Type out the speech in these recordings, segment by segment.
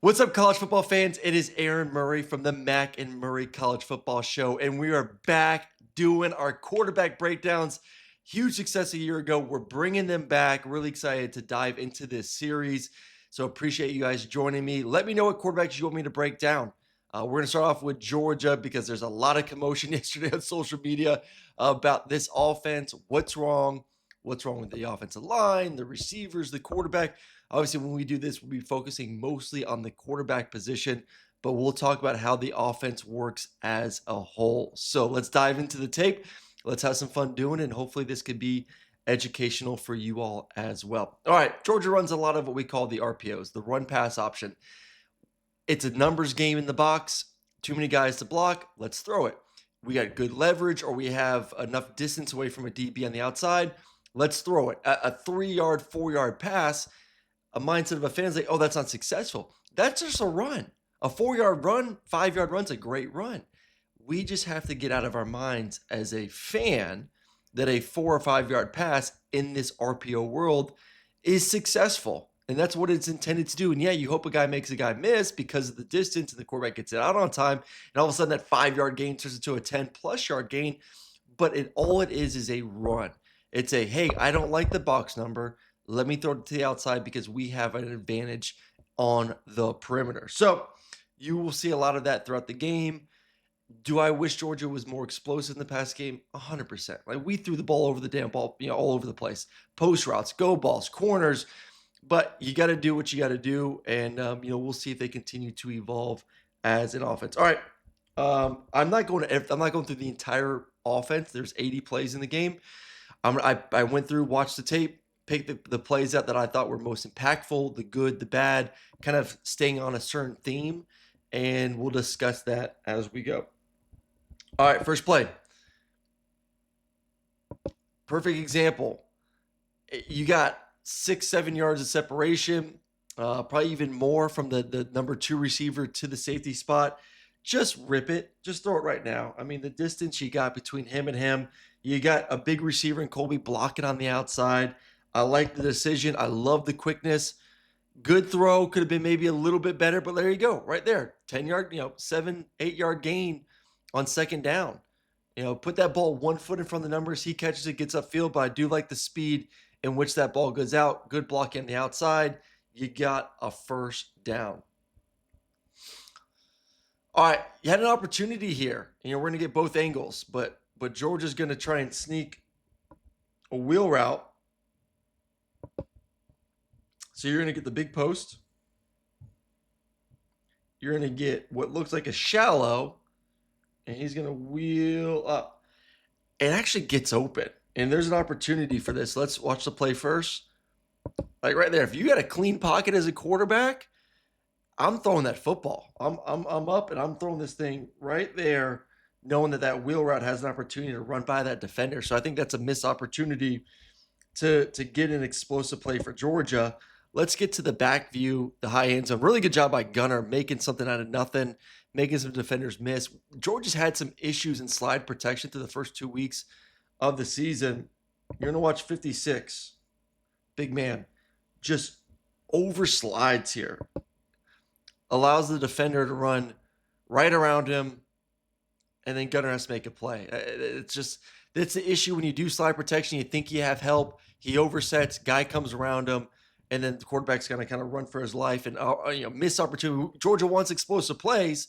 What's up, college football fans? It is Aaron Murray from the Mac and Murray College Football Show, and we are back doing our quarterback breakdowns. Huge success a year ago. We're bringing them back. Really excited to dive into this series. So appreciate you guys joining me. Let me know what quarterbacks you want me to break down. We're going to start off with Georgia because there's a lot of commotion yesterday on social media about this offense. What's wrong? What's wrong with the offensive line, the receivers, the quarterback? Obviously, when we do this, we'll be focusing mostly on the quarterback position, but we'll talk about how the offense works as a whole. So let's dive into the tape. Let's have some fun doing it, and hopefully this could be educational for you all as well. All right, Georgia runs a lot of what we call the RPOs, the run pass option. It's a numbers game in the box. Too many guys to block. Let's throw it. We got good leverage, or we have enough distance away from a DB on the outside. Let's throw it. A 3-yard, 4-yard pass, a mindset of a fan is like, oh, that's not successful. That's just a run. A 4-yard run, 5-yard run's a great run. We just have to get out of our minds as a fan that a 4 or 5-yard pass in this RPO world is successful. And that's what it's intended to do. And yeah, you hope a guy makes a guy miss because of the distance and the quarterback gets it out on time. And all of a sudden that 5-yard gain turns into a 10+ yard gain. But all it is a run. It's a, hey, I don't like the box number. Let me throw it to the outside because we have an advantage on the perimeter. So you will see a lot of that throughout the game. Do I wish Georgia was more explosive in the past game? 100%. Like, we threw the ball over the damn ball, all over the place. Post routes, go balls, corners. But you got to do what you got to do, and we'll see if they continue to evolve as an offense. All right, I'm not going through the entire offense. There's 80 plays in the game. I went through, watched the tape, picked the plays out that I thought were most impactful, the good, the bad, kind of staying on a certain theme, and we'll discuss that as we go. All right, first play. Perfect example. You got 6-7 yards of separation, probably even more from the number 2 receiver to the safety spot. Just rip it. Just throw it right now. I mean, the distance you got between him and him, you got a big receiver in Colby blocking on the outside. I like the decision. I love the quickness. Good throw. Could have been maybe a little bit better, but there you go. Right there. 10-yard, 7-8 yard gain on second down. Put that ball 1 foot in front of the numbers. He catches it, gets upfield, but I do like the speed in which that ball goes out. Good block on the outside. You got a first down. All right, you had an opportunity here. We're going to get both angles, but Georgia's going to try and sneak a wheel route. So you're going to get the big post. You're going to get what looks like a shallow, and he's going to wheel up. It actually gets open, and there's an opportunity for this. Let's watch the play first. Like right there, if you got a clean pocket as a quarterback, I'm throwing that football. I'm up and I'm throwing this thing right there, knowing that wheel route has an opportunity to run by that defender. So I think that's a missed opportunity to get an explosive play for Georgia. Let's get to the back view, the high end zone. Really good job by Gunner making something out of nothing, making some defenders miss. Georgia's had some issues in slide protection through the first 2 weeks of the season. You're going to watch 56. Big man. Just over slides here. Allows the defender to run right around him, and then Gunner has to make a play. It's the issue when you do slide protection. You think you have help. He oversets, guy comes around him, and then the quarterback's going to kind of run for his life and miss opportunity. Georgia wants explosive plays.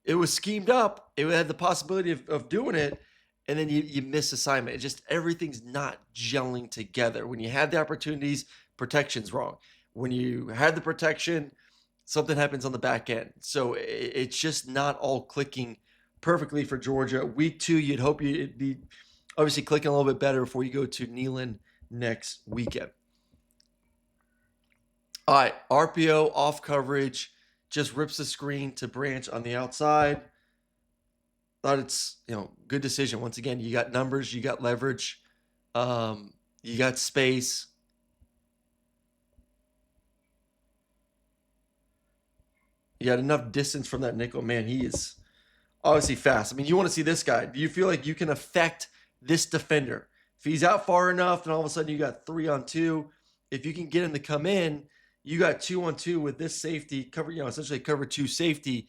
It was schemed up. It had the possibility of doing it, and then you miss assignment. It just, everything's not gelling together. When you had the opportunities, protection's wrong. When you had the protection, something happens on the back end. So it's just not all clicking perfectly for Georgia. Week 2, you'd hope it'd be obviously clicking a little bit better before you go to Neyland next weekend. All right, RPO off coverage, just rips the screen to Branch on the outside. Thought it's, good decision. Once again, you got numbers, you got leverage, you got space. You got enough distance from that nickel. Man, he is obviously fast. I mean, you want to see this guy. Do you feel like you can affect this defender? If he's out far enough, then all of a sudden you got 3-on-2. If you can get him to come in, You got 2-on-2 with this safety cover, essentially cover two safety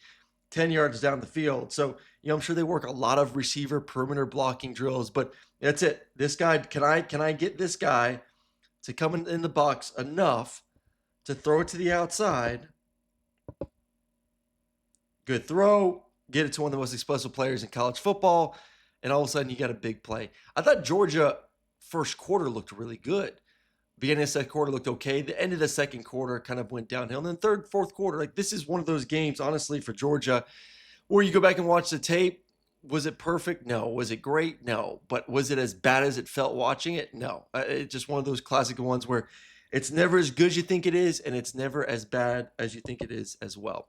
10 yards down the field. So, I'm sure they work a lot of receiver perimeter blocking drills, but that's it. This guy, can I get this guy to come in the box enough to throw it to the outside? Good throw, get it to one of the most explosive players in college football, and all of a sudden you got a big play. I thought Georgia first quarter looked really good. Beginning of the second quarter looked okay. The end of the second quarter kind of went downhill. And then third, fourth quarter, like this is one of those games, honestly, for Georgia, where you go back and watch the tape. Was it perfect? No. Was it great? No. But was it as bad as it felt watching it? No. It's just one of those classic ones where it's never as good as you think it is, and it's never as bad as you think it is as well.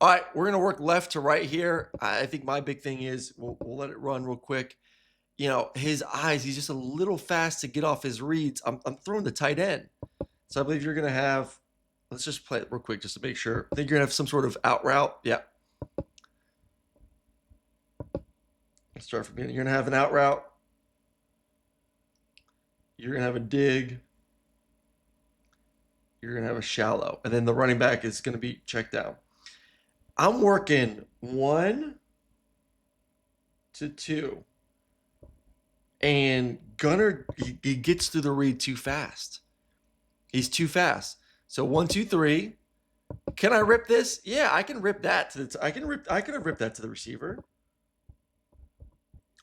All right, we're going to work left to right here. I think my big thing is we'll let it run real quick. His eyes, he's just a little fast to get off his reads. I'm throwing the tight end. So I believe you're going to have, let's just play it real quick just to make sure. I think you're going to have some sort of out route. Yeah. Let's start from here. You're going to have an out route. You're going to have a dig. You're going to have a shallow. And then the running back is going to be checked down. I'm working 1 to 2. And Gunner, he gets through the read too fast. He's too fast. So 1, 2, 3. Can I rip this? Yeah, I can rip that I could have ripped that to the receiver.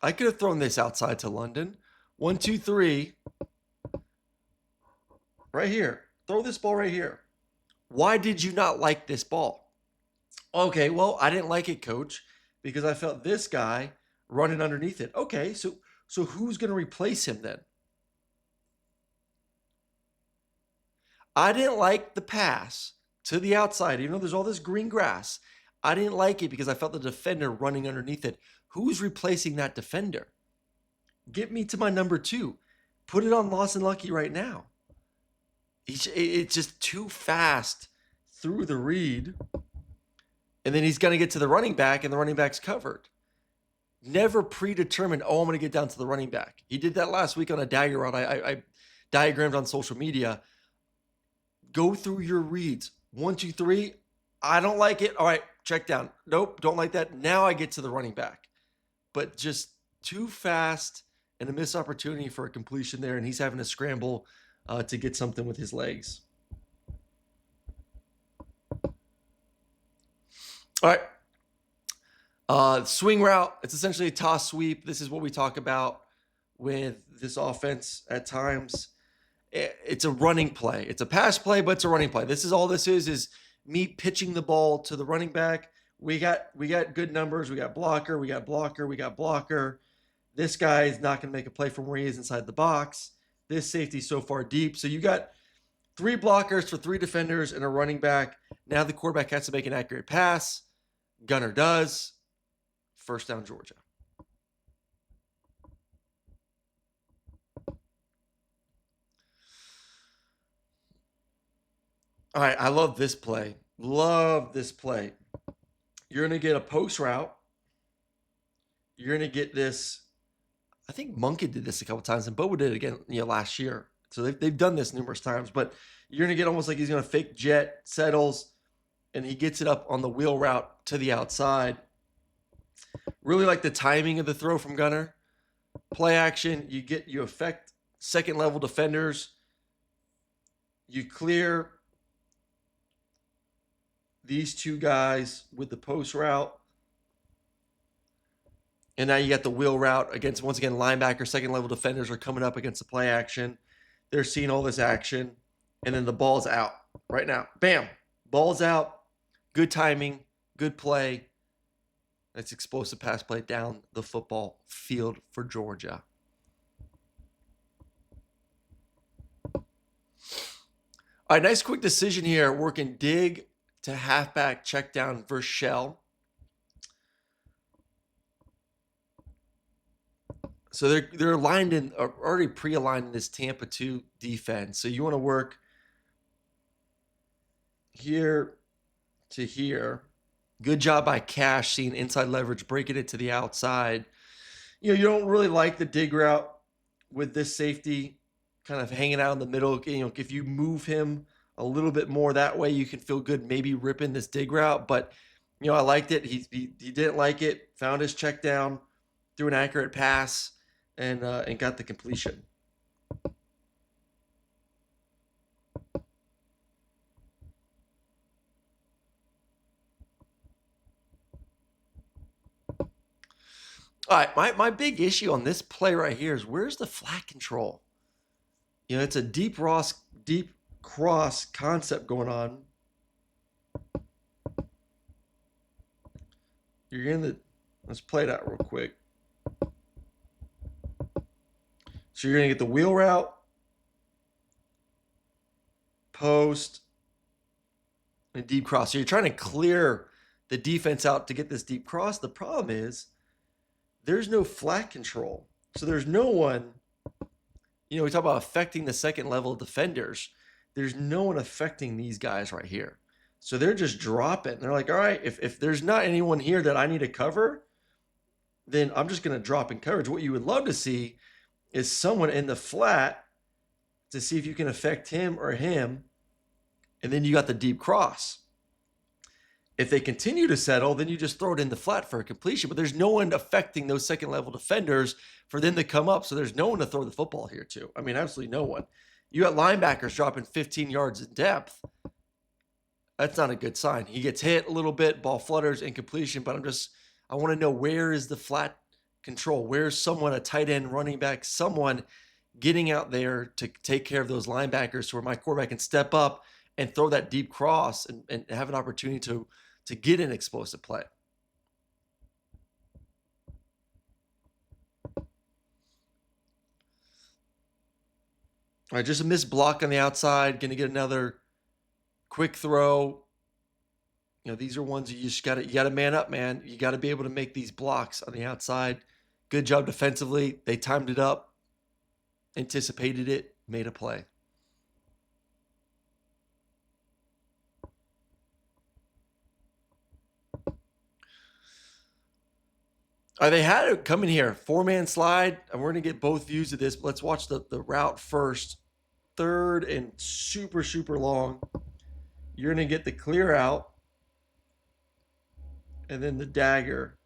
I could have thrown this outside to London. 1, 2, 3. Right here. Throw this ball right here. Why did you not like this ball? Okay, well, I didn't like it, coach, because I felt this guy running underneath it. Okay, so who's going to replace him then? I didn't like the pass to the outside, even though there's all this green grass. I didn't like it because I felt the defender running underneath it. Who's replacing that defender? Get me to my number 2. Put it on Lawson Lucky right now. It's just too fast through the read. And then he's going to get to the running back, and the running back's covered. Never predetermined, I'm going to get down to the running back. He did that last week on a dagger route. I diagrammed on social media. Go through your reads. 1, 2, 3. I don't like it. All right, check down. Nope, don't like that. Now I get to the running back. But just too fast and a missed opportunity for a completion there, and he's having to scramble to get something with his legs. All right. Swing route. It's essentially a toss sweep. This is what we talk about with this offense at times. It's a running play. It's a pass play, but it's a running play. This is all this is me pitching the ball to the running back. We got good numbers. We got blocker. We got blocker. We got blocker. This guy is not going to make a play from where he is inside the box. This safety's so far deep. So you got 3 blockers for 3 defenders and a running back. Now the quarterback has to make an accurate pass. Gunner does. First down, Georgia. All right, I love this play. Love this play. You're going to get a post route. You're going to get this. I think Monken did this a couple times, and Boba did it again last year. So they've done this numerous times. But you're going to get almost like he's going to fake jet, settles, and he gets it up on the wheel route to the outside. Really like the timing of the throw from Gunner. Play action, you affect second level defenders. You clear these 2 guys with the post route. And now you got the wheel route against, once again, linebacker, second level defenders are coming up against the play action. They're seeing all this action. And then the ball's out right now. Bam. Ball's out. Good timing. Good play. That's explosive pass play down the football field for Georgia. All right, nice quick decision here. Working dig to halfback, check down versus shell. So they're aligned in, already pre-aligned in this Tampa 2 defense. So you want to work here to here. Good job by Cash seeing inside leverage, breaking it to the outside. You don't really like the dig route with this safety kind of hanging out in the middle. If you move him a little bit more that way. You can feel good maybe ripping this dig route, but I liked it. He didn't like it, found his check down, threw an accurate pass, and got the completion. All right, my big issue on this play right here is where's the flat control? It's a deep cross concept going on. Let's play that real quick. So you're gonna get the wheel route, post, and deep cross. So you're trying to clear the defense out to get this deep cross. The problem is there's no flat control. So there's no one, we talk about affecting the second level defenders. There's no one affecting these guys right here. So they're just dropping. They're like, all right, if there's not anyone here that I need to cover, then I'm just going to drop in coverage. What you would love to see is someone in the flat to see if you can affect him or him. And then you got the deep cross. If they continue to settle, then you just throw it in the flat for a completion. But there's no one affecting those second level defenders for them to come up. So there's no one to throw the football here to. I mean, absolutely no one. You got linebackers dropping 15 yards in depth. That's not a good sign. He gets hit a little bit, ball flutters, incompletion. But I want to know, where is the flat control? Where's someone, a tight end, running back, someone getting out there to take care of those linebackers so where my quarterback can step up and throw that deep cross and have an opportunity to get an explosive play. All right, just a missed block on the outside. Going to get another quick throw. These are ones you got to man up, man. You got to be able to make these blocks on the outside. Good job defensively. They timed it up, anticipated it, made a play. They had it coming here. 4-man slide. And we're going to get both views of this. But let's watch the route first. Third and super, super long. You're going to get the clear out. And then the dagger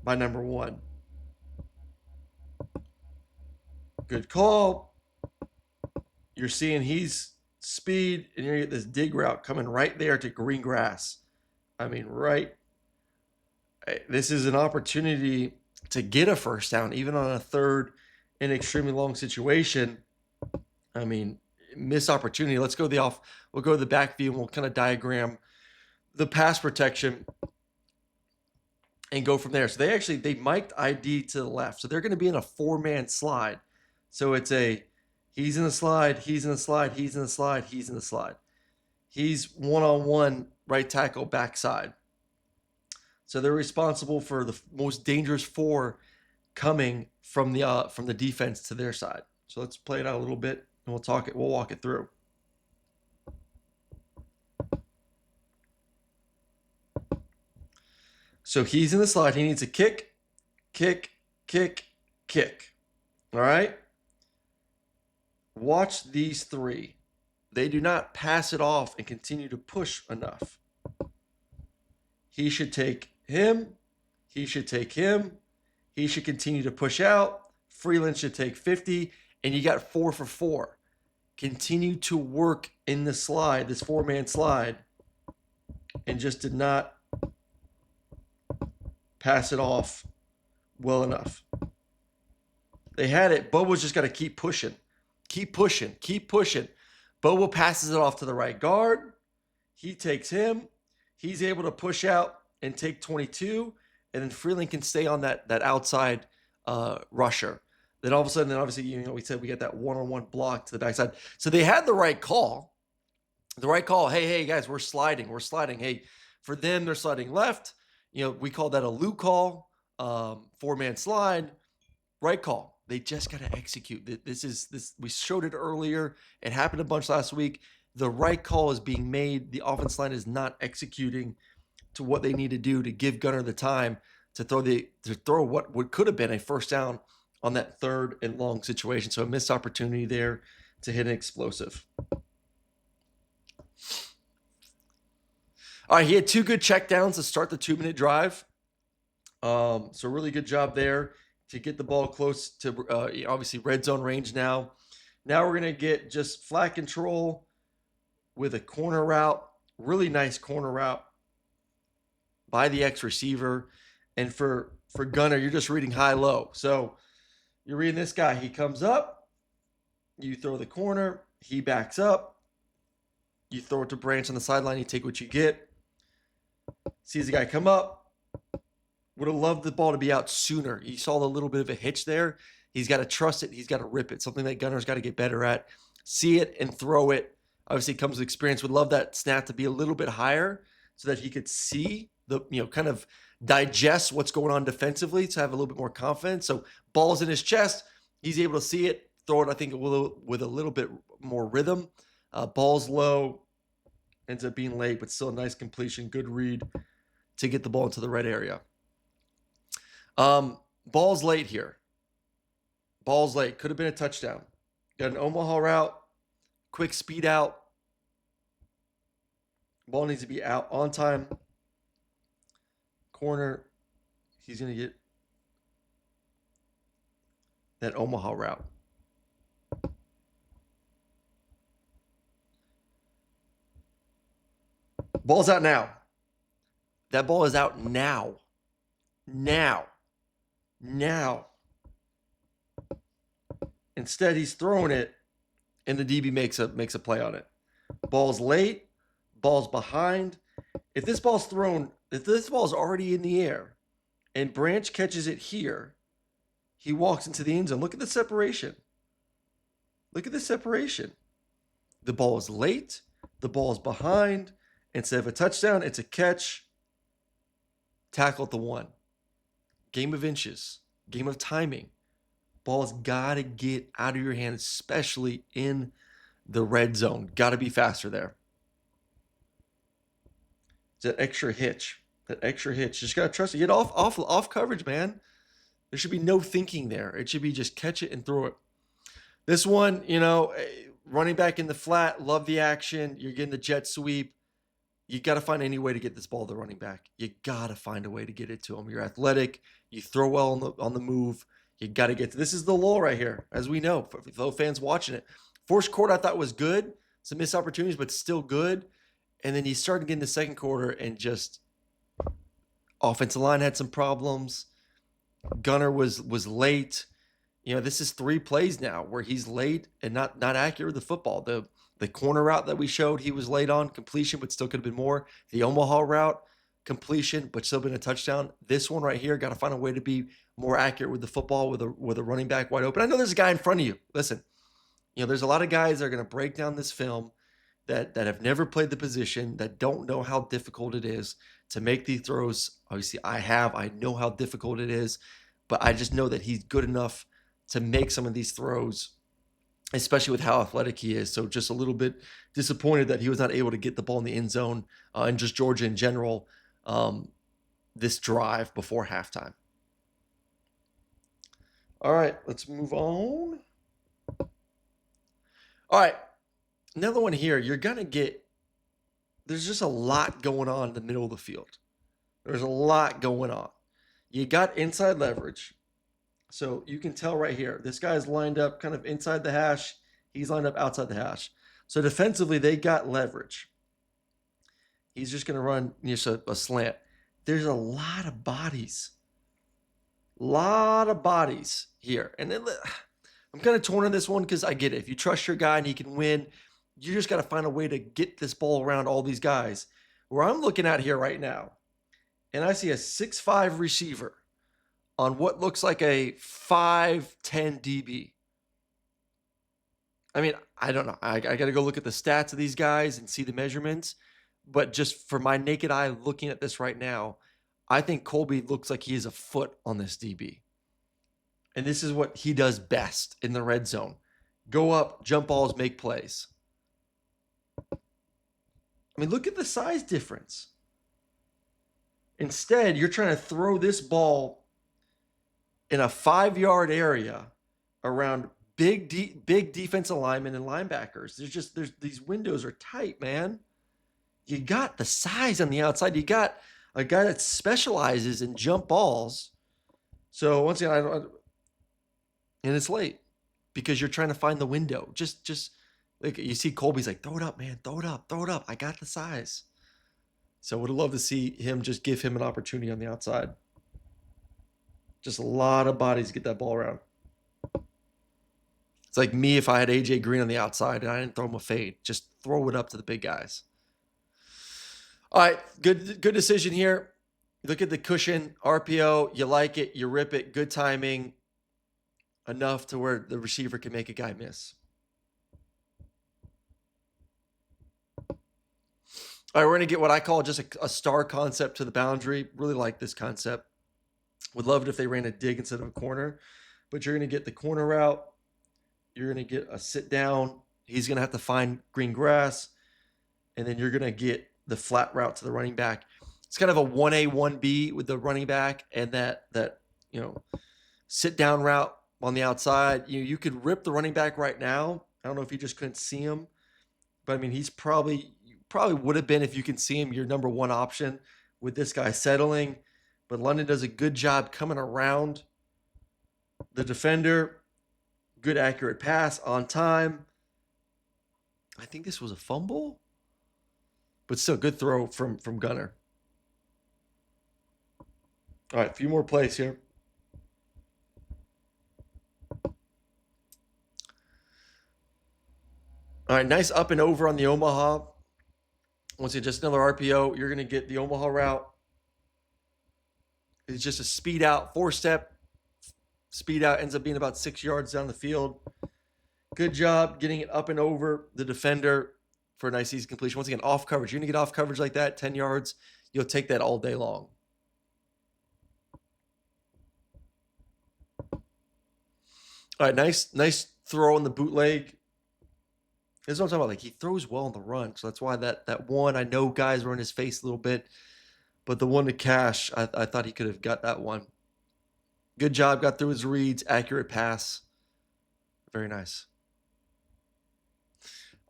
by number 1. Good call. You're seeing he's speed. And you're going to get this dig route coming right there to green grass. I mean, right. This is an opportunity to get a first down, even on a third and extremely long situation. I mean, missed opportunity. Let's go we'll go to the back view and we'll kind of diagram the pass protection and go from there. So they mic'd ID to the left. So they're going to be in a 4-man slide. So it's he's in the slide, he's in the slide, he's in the slide, he's in the slide. He's one-on-one right tackle backside. So they're responsible for the most dangerous 4 coming from the defense to their side. So let's play it out a little bit and we'll walk it through. So he's in the slide. He needs a kick, kick, kick, kick. All right? Watch these 3. They do not pass it off and continue to push enough. He should take him. He should take him. He should continue to push out. Freeland should take 50. And you got 4 for 4. Continue to work in the slide, this 4-man slide, and just did not pass it off well enough. They had it. Bobo's just got to keep pushing. Keep pushing. Keep pushing. Bobo passes it off to the right guard. He takes him. He's able to push out and take 22. And then Freeland can stay on that outside rusher. Then all of a sudden, obviously, we said we got that one-on-one block to the backside. So they had the right call. The right call. Hey, guys, we're sliding. We're sliding. Hey, for them, they're sliding left. We call that a loop call, 4-man slide, right call. They just got to execute. This. We showed it earlier. It happened a bunch last week. The right call is being made. The offense line is not executing to what they need to do to give Gunner the time to throw what could have been a first down on that third and long situation. So a missed opportunity there to hit an explosive. All right, he had 2 good checkdowns to start the 2-minute drive. So really good job there to get the ball close to obviously red zone range now. Now we're going to get just flat control with a corner route. Really nice corner route by the X receiver. And for Gunner, you're just reading high-low. So you're reading this guy. He comes up. You throw the corner. He backs up. You throw it to Branch on the sideline. You take what you get. Sees the guy come up. Would have loved the ball to be out sooner. You saw a little bit of a hitch there. He's got to trust it. He's got to rip it. Something that Gunner's got to get better at. See it and throw it. Obviously, it comes with experience. Would love that snap to be a little bit higher so that he could see the, kind of digest what's going on defensively to have a little bit more confidence. So ball's in his chest. He's able to see it, throw it, I think, with a little bit more rhythm. Ball's low. Ends up being late, but still a nice completion. Good read to get the ball into the red area. Ball's late here. Ball's late. Could have been a touchdown. Got an Omaha route. Quick speed out. Ball needs to be out on time. Corner. He's going to get that Omaha route. Ball's out now. That ball is out now. Now. Instead, he's throwing it, and the DB makes a play on it. Ball's late. Ball's behind. If this ball's already in the air, and Branch catches it here, he walks into the end zone. Look at the separation. The ball is late. The ball is behind. Instead of a touchdown, it's a catch. Tackle at the 1. Game of inches. Game of timing. Ball's got to get out of your hand, especially in the red zone. Got to be faster there. It's that extra hitch. Just got to trust it. Get off coverage, man. There should be no thinking there. It should be just catch it and throw it. This one, running back in the flat, love the action. You're getting the jet sweep. You got to find any way to get this ball to the running back. You got to find a way to get it to him. You're athletic. You throw well on the move. You got to get to this. Is the lull right here, as we know, for fellow fans watching it. First quarter I thought was good. Some missed opportunities, but still good. And then you started getting the second quarter and just offensive line had some problems. Gunner was late. This is 3 plays now where he's late and not accurate with the football. The corner route that we showed, he was late on completion, but still could have been more. The Omaha route, completion, but still been a touchdown. This one right here, got to find a way to be more accurate with the football with a running back wide open. I know there's a guy in front of you. Listen, there's a lot of guys that are going to break down this film that have never played the position, that don't know how difficult it is to make these throws. Obviously, I know how difficult it is, but I just know that he's good enough to make some of these throws, especially with how athletic he is. So just a little bit disappointed that he was not able to get the ball in the end zone and just Georgia in general this drive before halftime. All right, let's move on. All right, another one here. You're going to get, there's just a lot going on in the middle of the field. There's a lot going on. You got inside leverage. So you can tell right here, this guy's lined up kind of inside the hash. He's lined up outside the hash. So defensively, they got leverage. He's just going to run just a slant. There's a lot of bodies. Here. And then I'm kind of torn on this one because I get it. If you trust your guy and he can win, you just got to find a way to get this ball around all these guys. Where I'm looking at here right now, and I see a 6'5" receiver on what looks like a 5'10" DB. I mean, I don't know. I got to go look at the stats of these guys and see the measurements. But just for my naked eye looking at this right now, I think Colby looks like he is a foot on this DB. And this is what he does best in the red zone. Go up, jump balls, make plays. I mean, look at the size difference. Instead, you're trying to throw this ball in a 5-yard area around big defensive linemen and linebackers. There's these windows are tight, man. you got the size on the outside. You got a guy that specializes in jump balls. So once again, and it's late because you're trying to find the window. Just like you see Colby's like, throw it up, man, throw it up, throw it up. I got the size. So would have loved to see him just give him an opportunity on the outside. Just a lot of bodies to get that ball around. It's like me if I had AJ Green on the outside and I didn't throw him a fade. Just throw it up to the big guys. All right, good decision here. Look at the cushion, RPO. You like it, you rip it. Good timing, enough to where the receiver can make a guy miss. All right, we're going to get what I call just a star concept to the boundary. Really like this concept. Would love it if they ran a dig instead of a corner. But you're going to get the corner route. You're going to get a sit down. He's going to have to find green grass. And then you're going to get the flat route to the running back. It's kind of a 1A, 1B with the running back and that sit down route on the outside. You could rip the running back right now. I don't know if you just couldn't see him. But, I mean, he's probably would have been, if you can see him, your number one option with this guy settling. But London does a good job coming around the defender. Good accurate pass on time. I think this was a fumble, but still good throw from Gunner. All right, a few more plays here. All right, nice up and over on the Omaha. Once again, just another RPO. You're going to get the Omaha route. It's just a speed out, 4-step speed out, ends up being about 6 yards down the field. Good job getting it up and over the defender for a nice easy completion. Once again, off coverage. You're going to get off coverage like that, 10 yards. You'll take that all day long. All right, nice throw on the bootleg. This is what I'm talking about. Like, he throws well on the run. So that's why that one, I know guys were in his face a little bit. But the one to Cash, I thought he could have got that one. Good job. Got through his reads. Accurate pass. Very nice.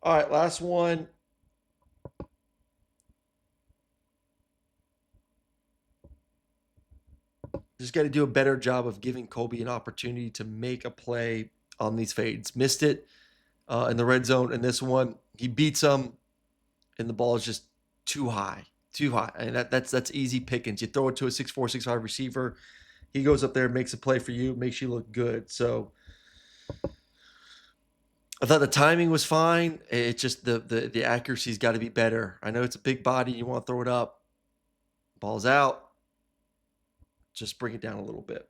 All right, last one. Just got to do a better job of giving Colby an opportunity to make a play on these fades. Missed it in the red zone. And this one, he beats them, and the ball is just too high. Too high. And that's easy pickings. You throw it to a 6'4", 6'5" receiver. He goes up there, makes a play for you, makes you look good. So I thought the timing was fine. It's just the accuracy's got to be better. I know it's a big body. You want to throw it up. Ball's out. Just bring it down a little bit.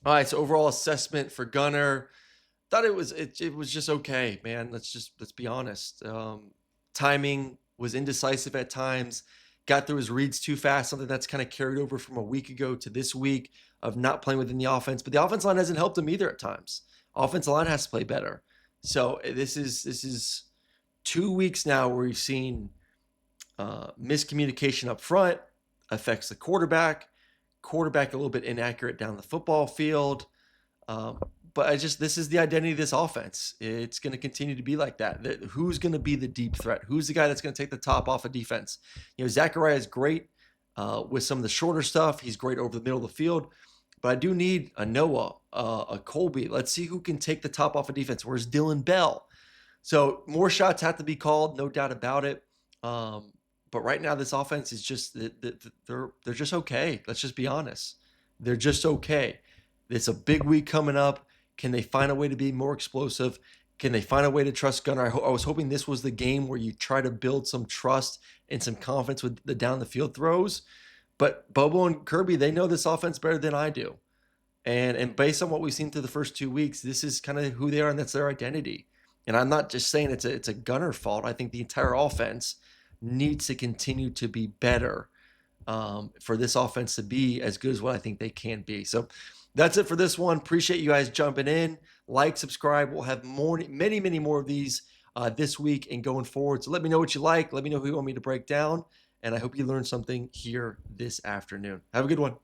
All right, so overall assessment for Gunner. Thought it was just okay, man. Let's be honest. Timing was indecisive at times. Got through his reads too fast, something that's kind of carried over from a week ago to this week of not playing within the offense. But the offense line hasn't helped him either at times. Offensive line has to play better. So this is 2 weeks now where we've seen miscommunication up front affects the quarterback a little bit inaccurate down the football field. But this is the identity of this offense. It's going to continue to be like that. Who's going to be the deep threat? Who's the guy that's going to take the top off of defense? Zachariah is great with some of the shorter stuff. He's great over the middle of the field. But I do need a Noah, a Colby. Let's see who can take the top off of defense. Where's Dylan Bell? So more shots have to be called, no doubt about it. But right now, this offense is just they're just okay. Let's just be honest. They're just okay. It's a big week coming up. Can they find a way to be more explosive? Can they find a way to trust Gunner? I was hoping this was the game where you try to build some trust and some confidence with the down the field throws. But Bobo and Kirby, they know this offense better than I do. And based on what we've seen through the first 2 weeks, this is kind of who they are, and that's their identity. And I'm not just saying it's a Gunner fault. I think the entire offense needs to continue to be better for this offense to be as good as what I think they can be. So that's it for this one. Appreciate you guys jumping in. Like, subscribe. We'll have many more of these this week and going forward. So let me know what you like. Let me know who you want me to break down. And I hope you learned something here this afternoon. Have a good one.